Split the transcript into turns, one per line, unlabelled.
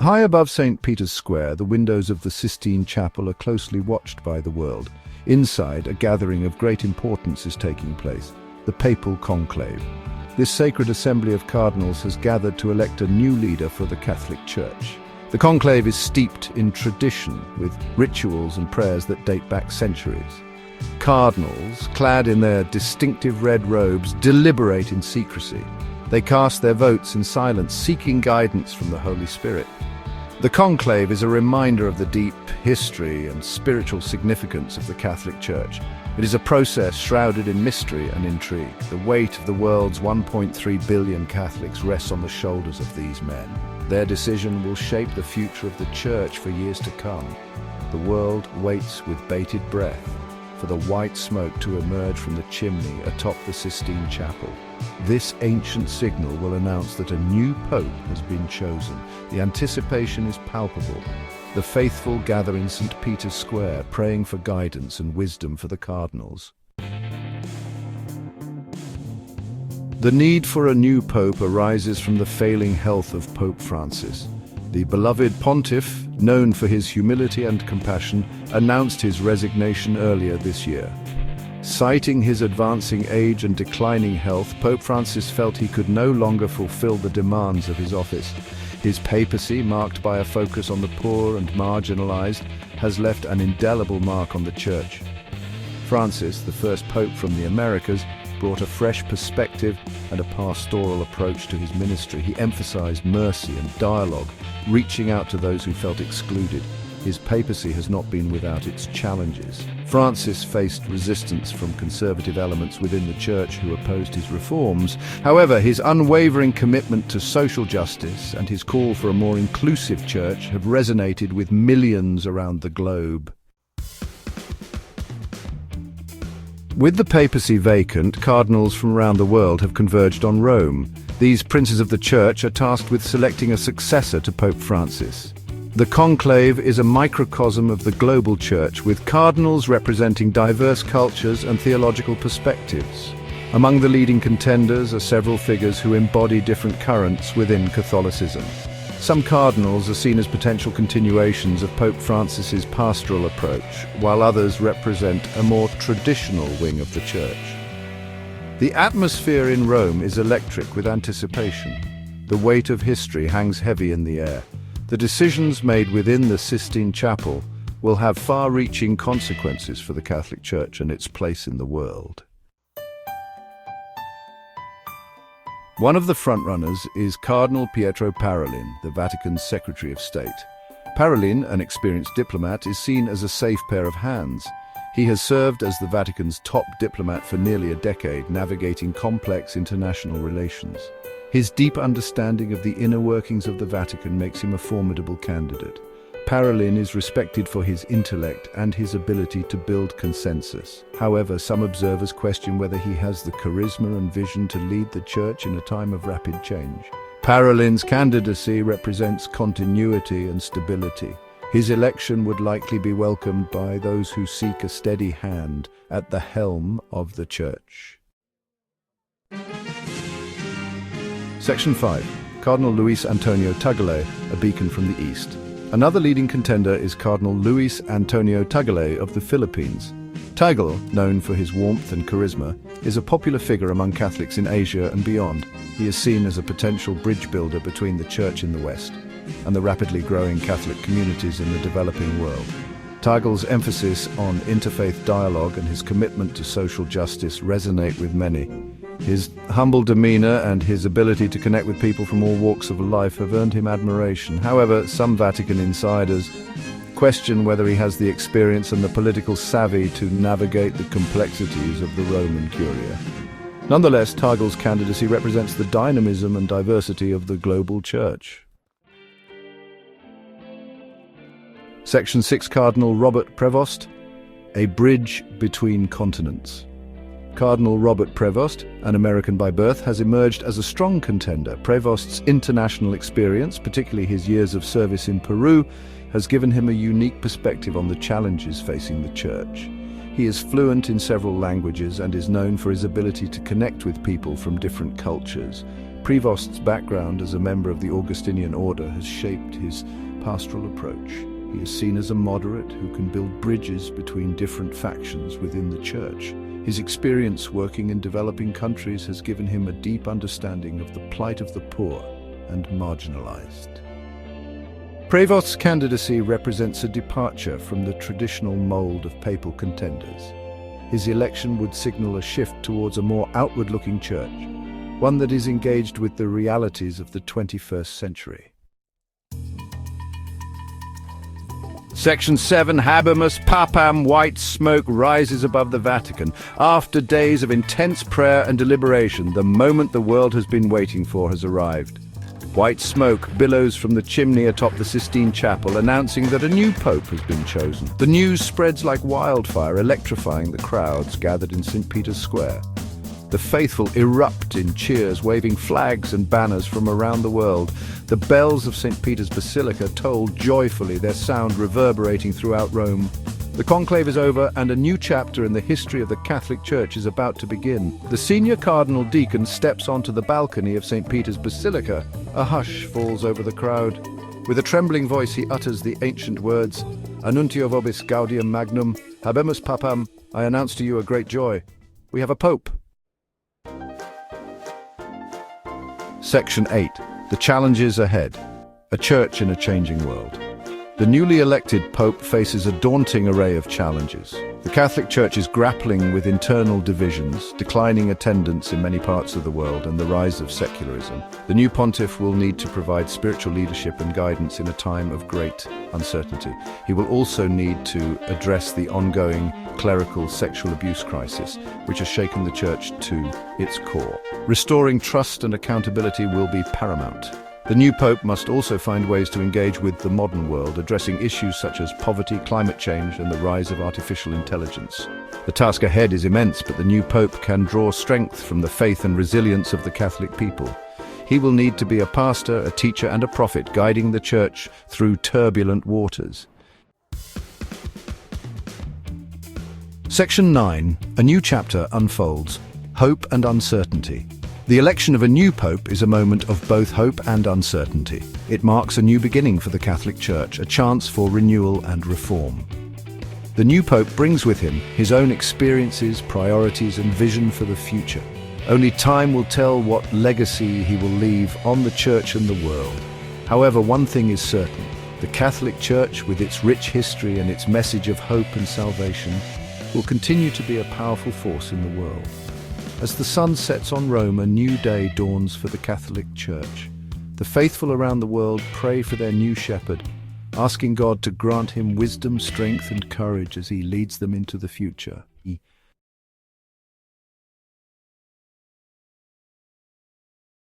High above St. Peter's Square, the windows of the Sistine Chapel are closely watched by the world. Inside, a gathering of great importance is taking place, the Papal Conclave. This sacred assembly of cardinals has gathered to elect a new leader for the Catholic Church. The conclave is steeped in tradition, with rituals and prayers that date back centuries. Cardinals, clad in their distinctive red robes, deliberate in secrecy. They cast their votes in silence, seeking guidance from the Holy Spirit. The conclave is a reminder of the deep history and spiritual significance of the Catholic Church. It is a process shrouded in mystery and intrigue. The weight of the world's 1.3 billion Catholics rests on the shoulders of these men. Their decision will shape the future of the Church for years to come. The world waits with bated breath for the white smoke to emerge from the chimney atop the Sistine Chapel. This ancient signal will announce that a new pope has been chosen. The anticipation is palpable. The faithful gather in St. Peter's Square, praying for guidance and wisdom for the cardinals. The need for a new pope arises from the failing health of Pope Francis. The beloved pontiff, known for his humility and compassion, announced his resignation earlier this year. Citing his advancing age and declining health, Pope Francis felt he could no longer fulfill the demands of his office. His papacy, marked by a focus on the poor and marginalized, has left an indelible mark on the Church. Francis, the first pope from the Americas, brought a fresh perspective and a pastoral approach to his ministry. He emphasized mercy and dialogue, reaching out to those who felt excluded. His papacy has not been without its challenges. Francis faced resistance from conservative elements within the Church who opposed his reforms. However, his unwavering commitment to social justice and his call for a more inclusive Church have resonated with millions around the globe. With the papacy vacant, cardinals from around the world have converged on Rome. These princes of the Church are tasked with selecting a successor to Pope Francis. The conclave is a microcosm of the global Church, with cardinals representing diverse cultures and theological perspectives. Among the leading contenders are several figures who embody different currents within Catholicism. Some cardinals are seen as potential continuations of Pope Francis's pastoral approach, while others represent a more traditional wing of the Church. The atmosphere in Rome is electric with anticipation. The weight of history hangs heavy in the air. The decisions made within the Sistine Chapel will have far-reaching consequences for the Catholic Church and its place in the world. One of the frontrunners is Cardinal Pietro Parolin, the Vatican's Secretary of State. Parolin, an experienced diplomat, is seen as a safe pair of hands. He has served as the Vatican's top diplomat for nearly a decade, navigating complex international relations. His deep understanding of the inner workings of the Vatican makes him a formidable candidate. Parolin is respected for his intellect and his ability to build consensus. However, some observers question whether he has the charisma and vision to lead the Church in a time of rapid change. Parolin's candidacy represents continuity and stability. His election would likely be welcomed by those who seek a steady hand at the helm of the Church. Section 5. Cardinal Luis Antonio Tagle, a beacon from the East. Another leading contender is Cardinal Luis Antonio Tagle of the Philippines. Tagle, known for his warmth and charisma, is a popular figure among Catholics in Asia and beyond. He is seen as a potential bridge builder between the Church in the West and the rapidly growing Catholic communities in the developing world. Tagle's emphasis on interfaith dialogue and his commitment to social justice resonate with many. His humble demeanor and his ability to connect with people from all walks of life have earned him admiration. However, some Vatican insiders question whether he has the experience and the political savvy to navigate the complexities of the Roman Curia. Nonetheless, Tagle's candidacy represents the dynamism and diversity of the global Church. Section 6. Cardinal Robert Prevost, a bridge between continents. Cardinal Robert Prevost, an American by birth, has emerged as a strong contender. Prevost's international experience, particularly his years of service in Peru, has given him a unique perspective on the challenges facing the Church. He is fluent in several languages and is known for his ability to connect with people from different cultures. Prevost's background as a member of the Augustinian order has shaped his pastoral approach. He is seen as a moderate who can build bridges between different factions within the Church. His experience working in developing countries has given him a deep understanding of the plight of the poor and marginalized. Prevost's candidacy represents a departure from the traditional mold of papal contenders. His election would signal a shift towards a more outward-looking church, one that is engaged with the realities of the 21st century. Section 7, Habemus Papam, white smoke rises above the Vatican. After days of intense prayer and deliberation, the moment the world has been waiting for has arrived. White smoke billows from the chimney atop the Sistine Chapel, announcing that a new pope has been chosen. The news spreads like wildfire, electrifying the crowds gathered in St. Peter's Square. The faithful erupt in cheers, waving flags and banners from around the world. The bells of St. Peter's Basilica toll joyfully, their sound reverberating throughout Rome. The conclave is over, and a new chapter in the history of the Catholic Church is about to begin. The senior cardinal deacon steps onto the balcony of St. Peter's Basilica. A hush falls over the crowd. With a trembling voice, he utters the ancient words, Annuntio vobis gaudium magnum, habemus papam, I announce to you a great joy. We have a pope. Section 8. The challenges ahead. A church in a changing world. The newly elected Pope faces a daunting array of challenges. The Catholic Church is grappling with internal divisions, declining attendance in many parts of the world, and the rise of secularism. The new pontiff will need to provide spiritual leadership and guidance in a time of great uncertainty. He will also need to address the ongoing clerical sexual abuse crisis, which has shaken the Church to its core. Restoring trust and accountability will be paramount. The new pope must also find ways to engage with the modern world, addressing issues such as poverty, climate change, and the rise of artificial intelligence. The task ahead is immense, but the new pope can draw strength from the faith and resilience of the Catholic people. He will need to be a pastor, a teacher, and a prophet, guiding the Church through turbulent waters. Section 9. A new chapter unfolds. Hope and uncertainty. The election of a new pope is a moment of both hope and uncertainty. It marks a new beginning for the Catholic Church, a chance for renewal and reform. The new pope brings with him his own experiences, priorities, and vision for the future. Only time will tell what legacy he will leave on the Church and the world. However, one thing is certain: the Catholic Church, with its rich history and its message of hope and salvation, will continue to be a powerful force in the world. As the sun sets on Rome, a new day dawns for the Catholic Church. The faithful around the world pray for their new shepherd, asking God to grant him wisdom, strength, and courage as he leads them into the future.